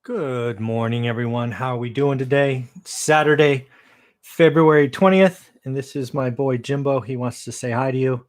Good morning, everyone. How are we doing today? It's Saturday, February 20th, and this is my boy Jimbo. He wants to say hi to you.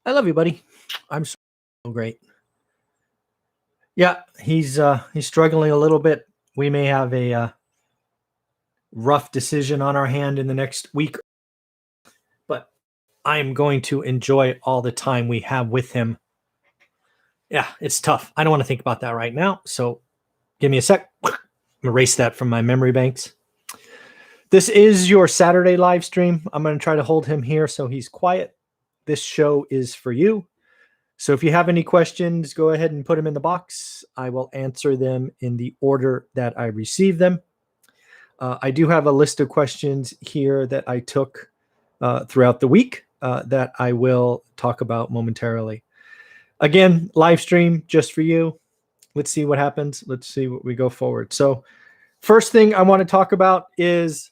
I love you, buddy. I'm so great. Yeah, he's struggling a little bit. We may have a rough decision on our hand in the next week, but I am going to enjoy all the time we have with him. Yeah, it's tough. I don't want to think about that right now, so give me a sec. Erase that from my memory banks. This is your Saturday live stream. I'm going to try to hold him here so he's quiet. This show is for you. So if you have any questions, go ahead and put them in the box. I will answer them in the order that I receive them. I do have a list of questions here that I took throughout the week that I will talk about momentarily. Again, live stream just for you. Let's see what happens. Let's see what we go forward. So first thing I want to talk about is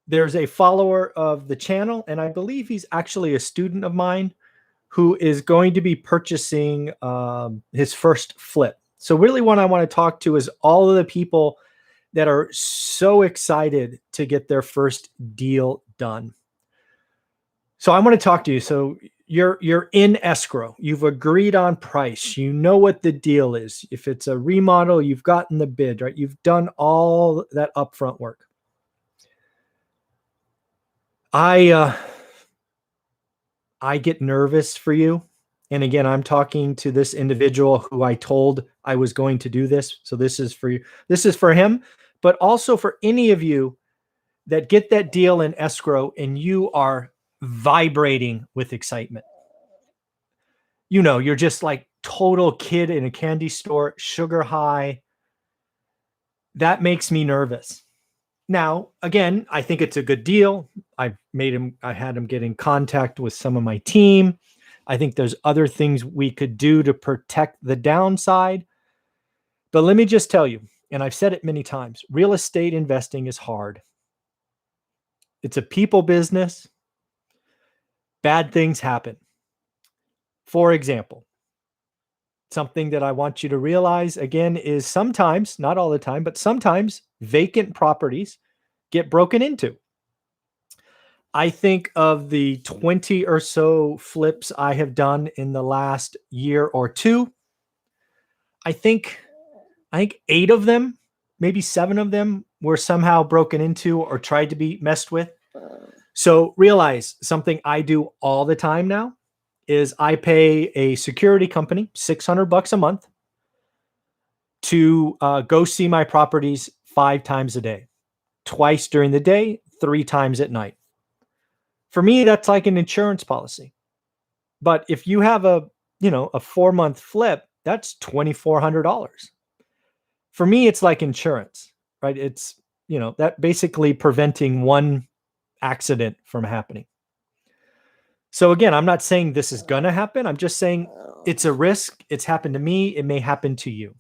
there's a follower of the channel, and I believe he's actually a student of mine who is going to be purchasing his first flip. So really what I want to talk to is all of the people that are so excited to get their first deal done. So I want to talk to you. So you're in escrow. You've agreed on price. You know what the deal is. If it's a remodel, you've gotten the bid, right? You've done all that upfront work. I get nervous for you. And again, I'm talking to this individual who I told I was going to do this. So this is for you. This is for him, but also for any of you that get that deal in escrow and you are vibrating with excitement. You know, you're just like total kid in a candy store, sugar high. That makes me nervous. Now, again, I think it's a good deal. I had him get in contact with some of my team. I think there's other things we could do to protect the downside. But let me just tell you, and I've said it many times, real estate investing is hard. It's a people business. Bad things happen. For example, something that I want you to realize again is sometimes, not all the time, but sometimes vacant properties get broken into. I think of the 20 or so flips I have done in the last year or two. I think 8 of them, maybe 7 of them were somehow broken into or tried to be messed with. So realize something I do all the time now is I pay a security company $600 a month to go see my properties 5 times a day, twice during the day, 3 times at night. For me, that's like an insurance policy. But if you have a 4-month flip, that's $2,400. For me, it's like insurance, right? It's, that basically preventing one accident from happening. So again, I'm not saying this is going to happen. I'm just saying it's a risk. It's happened to me. It may happen to you.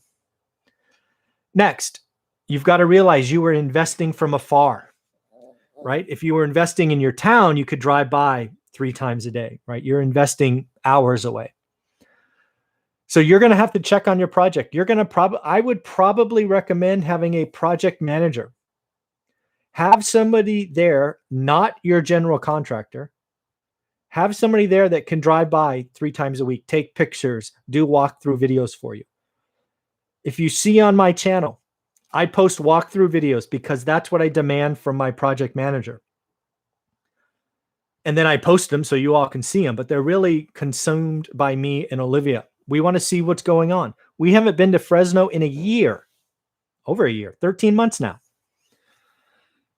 Next, you've got to realize you were investing from afar, right? If you were investing in your town, you could drive by 3 times a day, right? You're investing hours away. So you're going to have to check on your project. I would probably recommend having a project manager. Have somebody there, not your general contractor. Have somebody there that can drive by 3 times a week, take pictures, do walkthrough videos for you. If you see on my channel, I post walkthrough videos because that's what I demand from my project manager. And then I post them so you all can see them, but they're really consumed by me and Olivia. We want to see what's going on. We haven't been to Fresno in a year, over a year, 13 months now.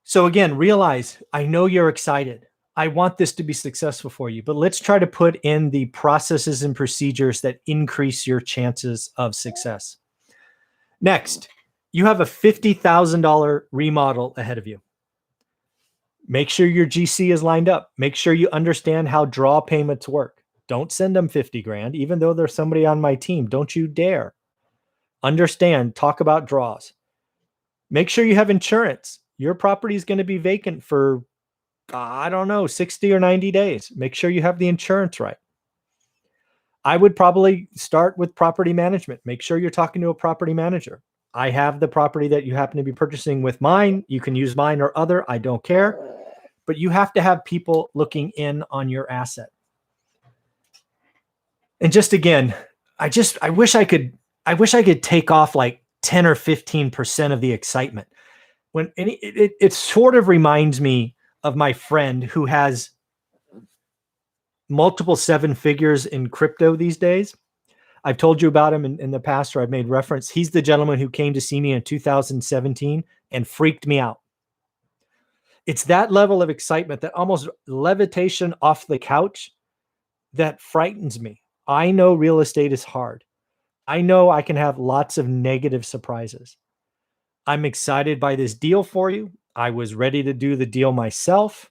So again, realize I know you're excited. I want this to be successful for you, but let's try to put in the processes and procedures that increase your chances of success. Next, you have a $50,000 remodel ahead of you. Make sure your GC is lined up. Make sure you understand how draw payments work. Don't send them 50 grand, even though there's somebody on my team. Don't you dare. Understand, talk about draws. Make sure you have insurance. Your property is going to be vacant for, 60 or 90 days. Make sure you have the insurance right. I would probably start with property management. Make sure you're talking to a property manager. I have the property that you happen to be purchasing with mine. You can use mine or other. I don't care. But you have to have people looking in on your asset. And just again, I wish I could take off like 10 or 15% of the excitement. When it sort of reminds me of my friend who has multiple seven figures in crypto these days. I've told you about him in the past, or I've made reference. He's the gentleman who came to see me in 2017 and freaked me out. It's that level of excitement, that almost levitation off the couch, that frightens me. I know real estate is hard. I know I can have lots of negative surprises. I'm excited by this deal for you. I was ready to do the deal myself,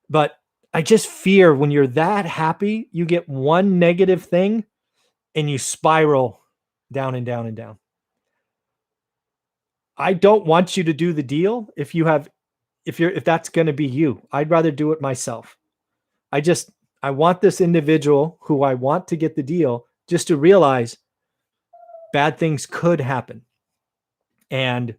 but I just fear when you're that happy, you get one negative thing and you spiral down and down and down. I don't want you to do the deal if that's going to be you. I'd rather do it myself. I want this individual who I want to get the deal just to realize bad things could happen. And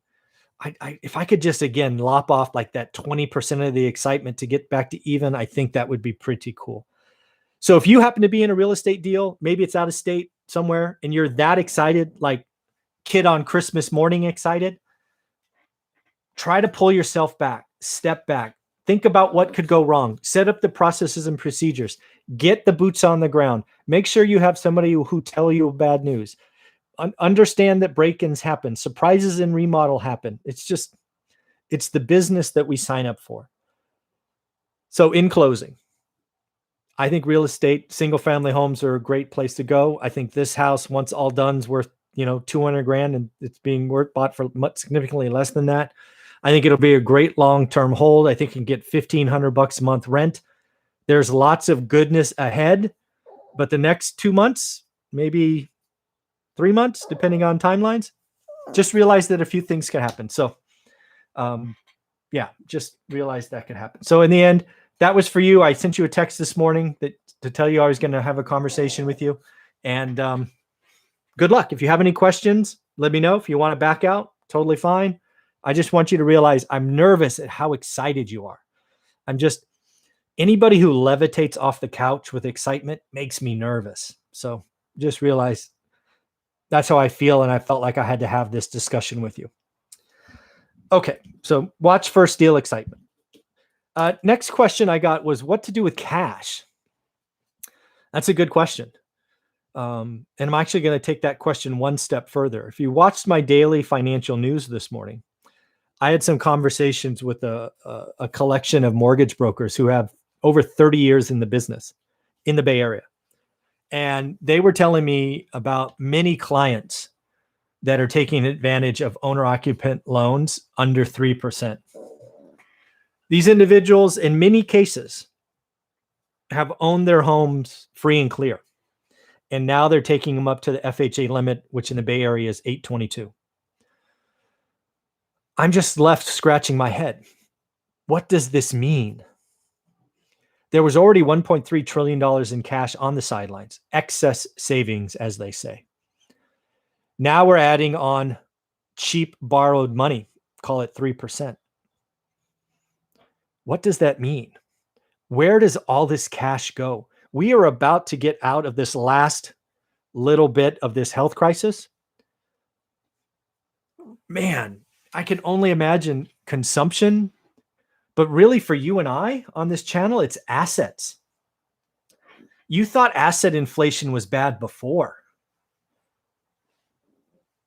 if I could just, again, lop off like that 20% of the excitement to get back to even, I think that would be pretty cool. So if you happen to be in a real estate deal, maybe it's out of state somewhere, and you're that excited, like kid on Christmas morning excited, try to pull yourself back, step back, think about what could go wrong, set up the processes and procedures, get the boots on the ground, make sure you have somebody who tell you bad news. Understand that break-ins happen, surprises in remodel happen. It's the business that we sign up for. So in closing, I think real estate, single-family homes are a great place to go. I think this house, once all done, is worth, $200,000, and it's being bought for much significantly less than that. I think it'll be a great long-term hold. I think you can get $1,500 a month rent. There's lots of goodness ahead, but the next 2 months, maybe 3 months, depending on timelines, just realize that a few things can happen. So, just realize that could happen. So in the end, that was for you. I sent you a text this morning to tell you I was going to have a conversation with you. And good luck. If you have any questions, let me know. If you want to back out, totally fine. I just want you to realize I'm nervous at how excited you are. Anybody who levitates off the couch with excitement makes me nervous. So just realize that's how I feel, and I felt like I had to have this discussion with you. Okay, so watch first deal excitement. Next question I got was what to do with cash. That's a good question. And I'm actually going to take that question one step further. If you watched my daily financial news this morning, I had some conversations with a collection of mortgage brokers who have over 30 years in the business in the Bay Area. And they were telling me about many clients that are taking advantage of owner-occupant loans under 3%. These individuals, in many cases, have owned their homes free and clear. And now they're taking them up to the FHA limit, which in the Bay Area is 822. I'm just left scratching my head. What does this mean? There was already $1.3 trillion in cash on the sidelines, excess savings, as they say. Now we're adding on cheap borrowed money, call it 3%. What does that mean? Where does all this cash go? We are about to get out of this last little bit of this health crisis. Man, I can only imagine consumption. But really, for you and I on this channel, it's assets. You thought asset inflation was bad before.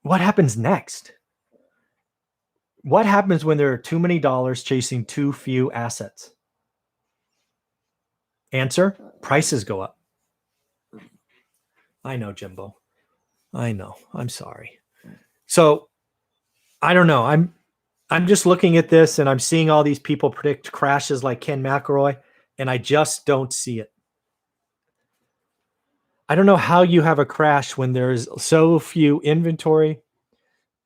What happens next? What happens when there are too many dollars chasing too few assets? Answer: prices go up. I know, Jimbo. I know. I'm sorry. So I don't know. I'm just looking at this and I'm seeing all these people predict crashes like Ken McElroy, and I just don't see it. I don't know how you have a crash when there's so few inventory,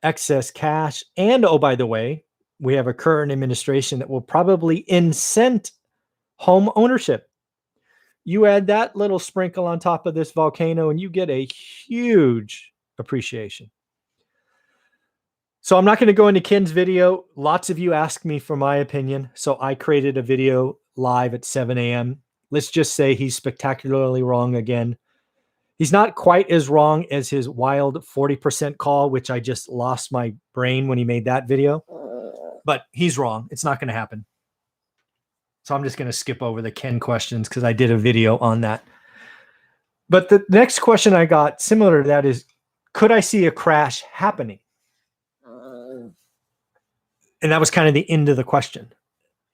excess cash, and oh, by the way, we have a current administration that will probably incent home ownership. You add that little sprinkle on top of this volcano and you get a huge appreciation. So I'm not going to go into Ken's video. Lots of you asked me for my opinion. So I created a video live at 7 a.m. Let's just say he's spectacularly wrong again. He's not quite as wrong as his wild 40% call, which I just lost my brain when he made that video. But he's wrong. It's not going to happen. So I'm just going to skip over the Ken questions because I did a video on that. But the next question I got similar to that is, could I see a crash happening? And that was kind of the end of the question.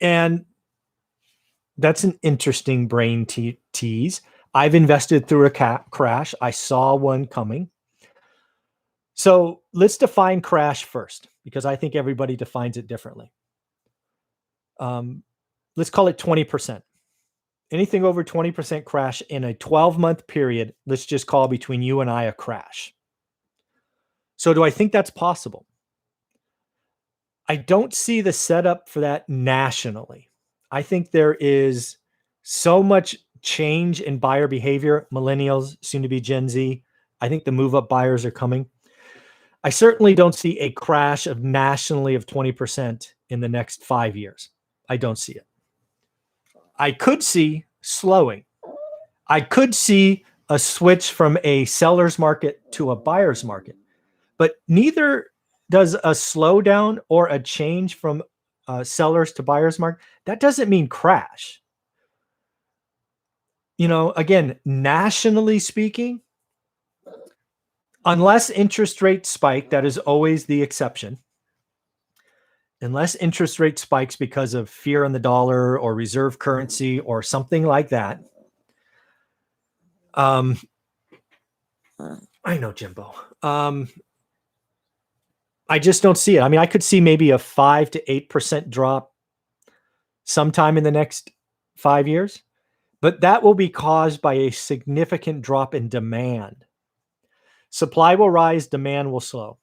And that's an interesting brain tease. I've invested through a crash. I saw one coming. So let's define crash first, because I think everybody defines it differently. Let's call it 20%. Anything over 20% crash in a 12-month period, let's just call between you and I a crash. So do I think that's possible? I don't see the setup for that nationally. I think there is so much change in buyer behavior. Millennials, soon to be Gen Z. I think the move-up buyers are coming. I certainly don't see a crash of nationally of 20% in the next 5 years. I don't see it. I could see slowing. I could see a switch from a seller's market to a buyer's market, but neither does a slowdown or a change from sellers to buyer's market. That doesn't mean crash. You know, again, nationally speaking, unless interest rates spike, that is always the exception. Unless interest rate spikes because of fear in the dollar or reserve currency or something like that. I know, Jimbo. I just don't see it. I mean, I could see maybe a 5 to 8% drop sometime in the next 5 years, but that will be caused by a significant drop in demand. Supply will rise, demand will slow.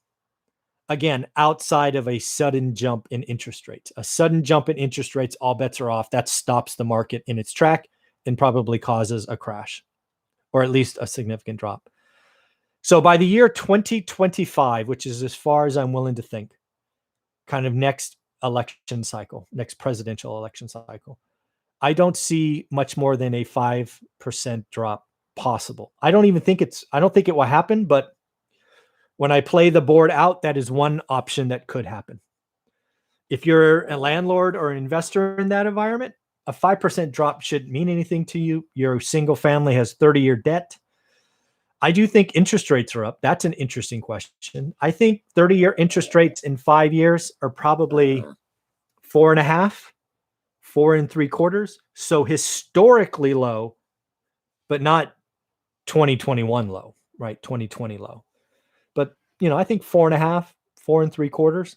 Again, outside of a sudden jump in interest rates. A sudden jump in interest rates, all bets are off. That stops the market in its track and probably causes a crash, or at least a significant drop. So by the year 2025, which is as far as I'm willing to think, kind of next election cycle, next presidential election cycle, I don't see much more than a 5% drop possible. I don't think it will happen, but when I play the board out, that is one option that could happen. If you're a landlord or an investor in that environment, a 5% drop shouldn't mean anything to you. Your single family has 30-year debt. I do think interest rates are up. That's an interesting question. I think 30-year interest rates in 5 years are probably 4.5, 4.75. So historically low, but not 2021 low, right? 2020 low. But, you know, I think 4.5, 4.75.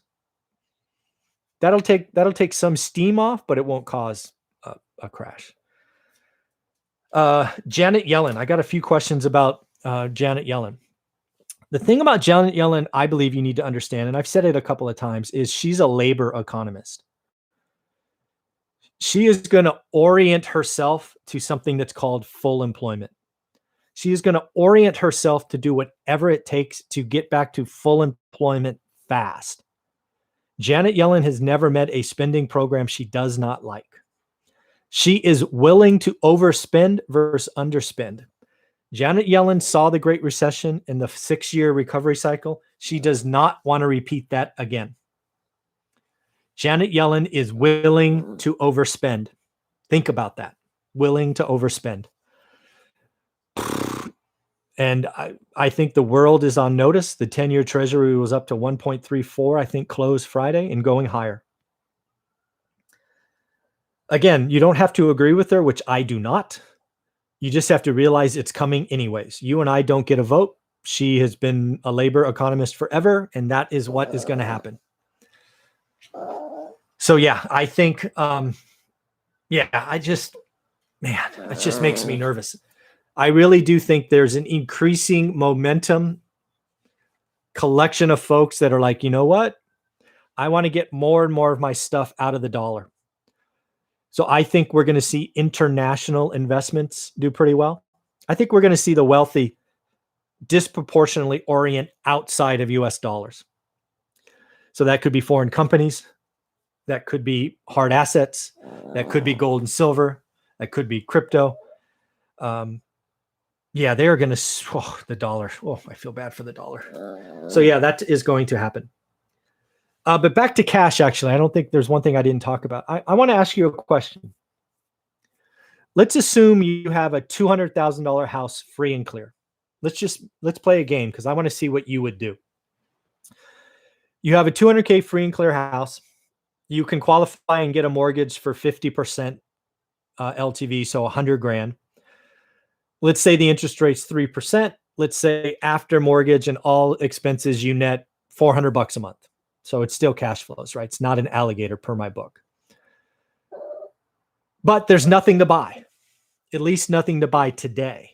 That'll take some steam off, but it won't cause a crash. Janet Yellen. I got a few questions about Janet Yellen. The thing about Janet Yellen, I believe you need to understand, and I've said it a couple of times, is she's a labor economist. She is going to orient herself to something that's called full employment. She is going to orient herself to do whatever it takes to get back to full employment fast. Janet Yellen has never met a spending program she does not like. She is willing to overspend versus underspend. Janet Yellen saw the Great Recession in the 6-year recovery cycle. She does not want to repeat that again. Janet Yellen is willing to overspend. Think about that. Willing to overspend. And I think the world is on notice. The 10-year Treasury was up to 1.34, I think, closed Friday and going higher. Again, you don't have to agree with her, which I do not. You just have to realize it's coming anyways. You and I don't get a vote. She has been a labor economist forever, and that is what is going to happen. So, yeah, I think, it just makes me nervous. I really do think there's an increasing momentum collection of folks that are like, you know what? I want to get more and more of my stuff out of the dollar. So I think we're going to see international investments do pretty well. I think we're going to see the wealthy disproportionately orient outside of US dollars. So that could be foreign companies, that could be hard assets, that could be gold and silver, that could be crypto. Yeah, they're going to, the dollar. Oh, I feel bad for the dollar. So yeah, that is going to happen. But back to cash, actually, I don't think there's one thing I didn't talk about. I want to ask you a question. Let's assume you have a $200,000 house free and clear. Let's play a game because I want to see what you would do. You have a 200K free and clear house. You can qualify and get a mortgage for 50% LTV, so 100 grand. Let's say the interest rate's 3%. Let's say after mortgage and all expenses, you net $400 a month. So it's still cash flows, right? It's not an alligator per my book. But there's nothing to buy, at least nothing to buy today.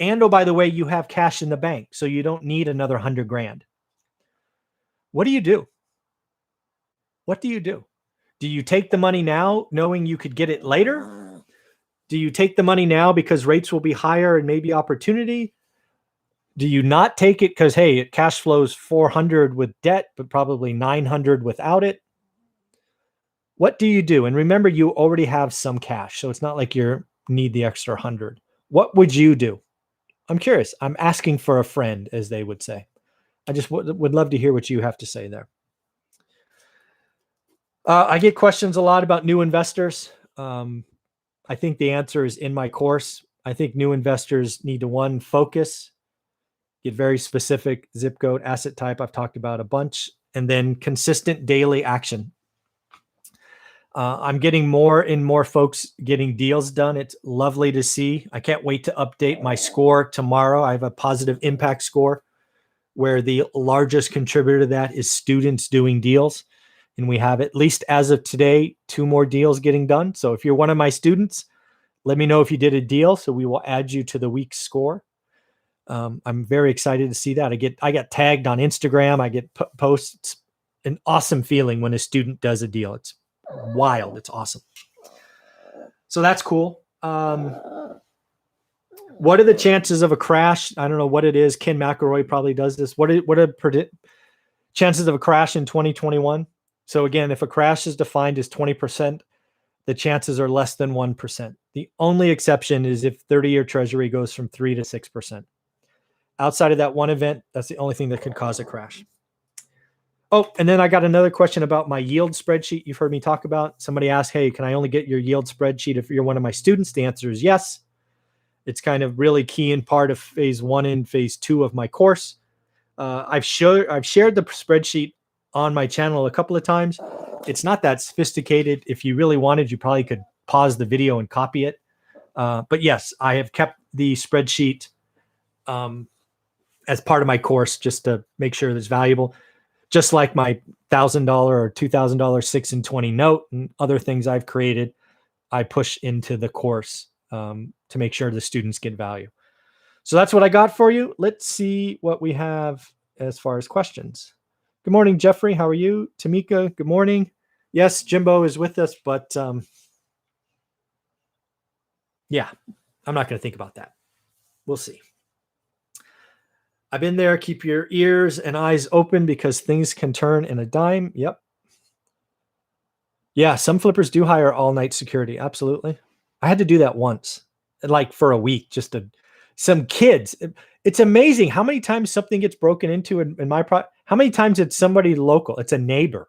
And oh, by the way, you have cash in the bank, so you don't need another 100 grand. What do you do? What do you do? Do you take the money now knowing you could get it later? Do you take the money now because rates will be higher and maybe opportunity? Do you not take it because, hey, it cash flows 400 with debt, but probably 900 without it? What do you do? And remember, you already have some cash, so it's not like you need the extra 100. What would you do? I'm curious. I'm asking for a friend, as they would say. I just would love to hear what you have to say there. I get questions a lot about new investors. I think the answer is in my course. I think new investors need to, one, focus, get very specific, zip code, asset type. I've talked about a bunch, and then consistent daily action. I'm getting more and more folks getting deals done. It's lovely to see. I can't wait to update my score tomorrow. I have a positive impact score where the largest contributor to that is students doing deals. And we have, at least as of today, 2 more deals getting done. So if you're one of my students, let me know if you did a deal, so we will add you to the week's score. I'm very excited to see that. I got tagged on Instagram. I get posts. It's an awesome feeling when a student does a deal. It's wild. It's awesome. So that's cool. What are the chances of a crash? I don't know what it is. Ken McElroy probably does this. What are chances of a crash in 2021? So again, if a crash is defined as 20%, the chances are less than 1%. The only exception is if 30-year Treasury goes from 3 to 6%. Outside of that one event, that's the only thing that could cause a crash. Oh, and then I got another question about my yield spreadsheet you've heard me talk about. Somebody asked, hey, can I only get your yield spreadsheet if you're one of my students? The answer is yes. It's kind of really key in part of phase 1 and phase 2 of my course. I've shared the spreadsheet on my channel a couple of times. It's not that sophisticated. If you really wanted, you probably could pause the video and copy it. But yes, I have kept the spreadsheet as part of my course just to make sure it's valuable. Just like my $1,000 or $2,000 6 and 20 note and other things I've created, I push into the course to make sure the students get value. So that's what I got for you. Let's see what we have as far as questions. Good morning, Jeffrey. How are you? Tamika, good morning. Yes, Jimbo is with us, but yeah, I'm not going to think about that. We'll see. I've been there. Keep your ears and eyes open because things can turn in a dime. Yep. Yeah, some flippers do hire all-night security. Absolutely. I had to do that once, like for a week, just some kids. It's amazing how many times something gets broken into in my how many times it's somebody local. It's a neighbor.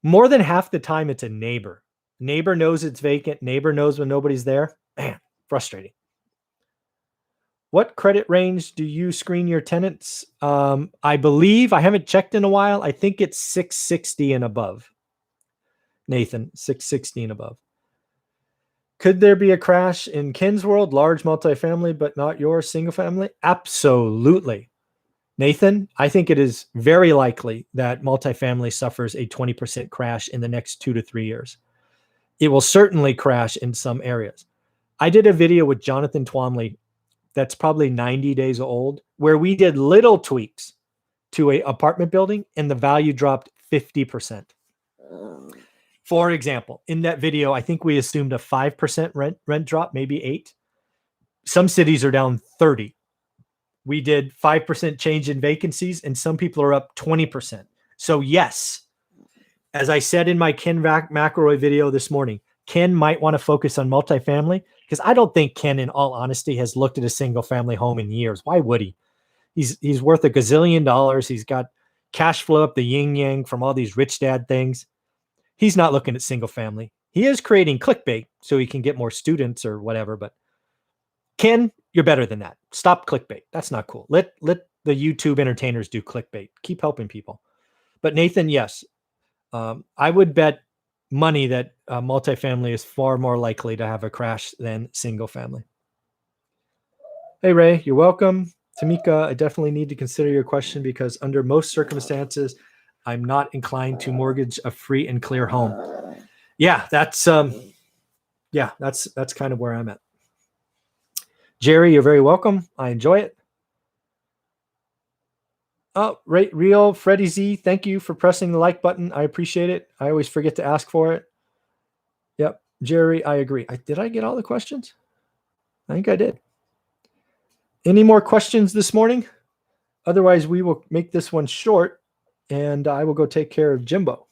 More than half the time it's a neighbor. Neighbor knows it's vacant. Neighbor knows when nobody's there. Man, frustrating. What credit range do you screen your tenants? I believe, I haven't checked in a while. I think it's 660 and above. Nathan, 660 and above. Could there be a crash in Ken's world? Large multifamily, but not your single family? Absolutely. Nathan, I think it is very likely that multifamily suffers a 20% crash in the next 2 to 3 years. It will certainly crash in some areas. I did a video with Jonathan Twomley that's probably 90 days old, where we did little tweaks to a apartment building and the value dropped 50%. For example, in that video, I think we assumed a 5% rent drop, maybe 8. Some cities are down 30. We did 5% change in vacancies, and some people are up 20%. So yes, as I said in my Ken McElroy video this morning, Ken might want to focus on multifamily, because I don't think Ken, in all honesty, has looked at a single family home in years. Why would he? He's worth $1 gazillion. He's got cash flow up the yin yang from all these rich dad things. He's not looking at single family. He is creating clickbait so he can get more students or whatever. But Ken, you're better than that. Stop clickbait. That's not cool. Let the YouTube entertainers do clickbait. Keep helping people. But Nathan, yes, I would bet money that multifamily is far more likely to have a crash than single family. Hey, Ray, you're welcome. Tamika, I definitely need to consider your question because under most circumstances, I'm not inclined to mortgage a free and clear home. Yeah, that's kind of where I'm at. Jerry, you're very welcome. I enjoy it. Oh, right, Real Freddie Z, thank you for pressing the like button. I appreciate it. I always forget to ask for it. Yep, Jerry, I agree. Did I get all the questions? I think I did. Any more questions this morning? Otherwise, we will make this one short, and I will go take care of Jimbo.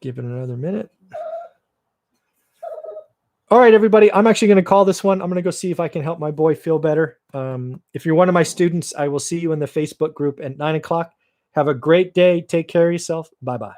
Give it another minute. All right, everybody. I'm actually going to call this one. I'm going to go see if I can help my boy feel better. If you're one of my students, I will see you in the Facebook group at 9 o'clock. Have a great day. Take care of yourself. Bye-bye.